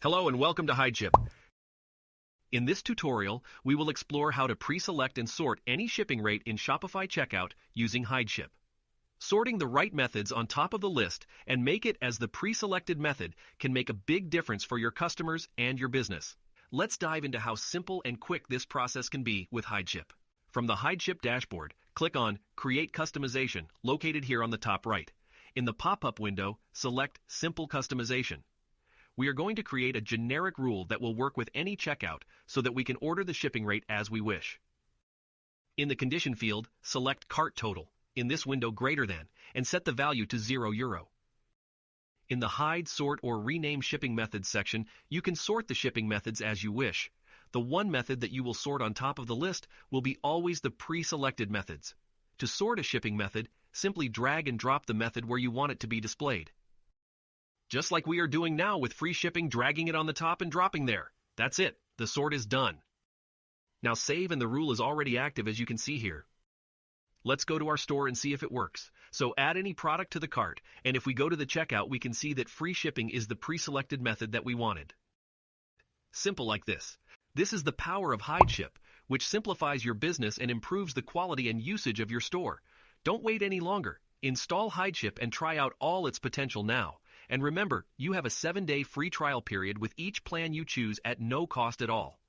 Hello and welcome to Hideship. In this tutorial, we will explore how to pre-select and sort any shipping rate in Shopify checkout using Hideship. Sorting the right methods on top of the list and make it as the pre-selected method can make a big difference for your customers and your business. Let's dive into how simple and quick this process can be with Hideship. From the Hideship dashboard, click on Create Customization, located here on the top right. In the pop-up window, select Simple Customization. We are going to create a generic rule that will work with any checkout so that we can order the shipping rate as we wish. In the condition field, select Cart Total, in this window greater than, and set the value to €0. In the Hide, Sort, or Rename Shipping Methods section, you can sort the shipping methods as you wish. The one method that you will sort on top of the list will be always the pre-selected methods. To sort a shipping method, simply drag and drop the method where you want it to be displayed. Just like we are doing now with free shipping, dragging it on the top and dropping there. That's it. The sort is done. Now save and the rule is already active as you can see here. Let's go to our store and see if it works. So add any product to the cart, and if we go to the checkout, we can see that free shipping is the pre-selected method that we wanted. Simple like this. This is the power of Hideship, which simplifies your business and improves the quality and usage of your store. Don't wait any longer. Install Hideship and try out all its potential now. And remember, you have a 7-day free trial period with each plan you choose at no cost at all.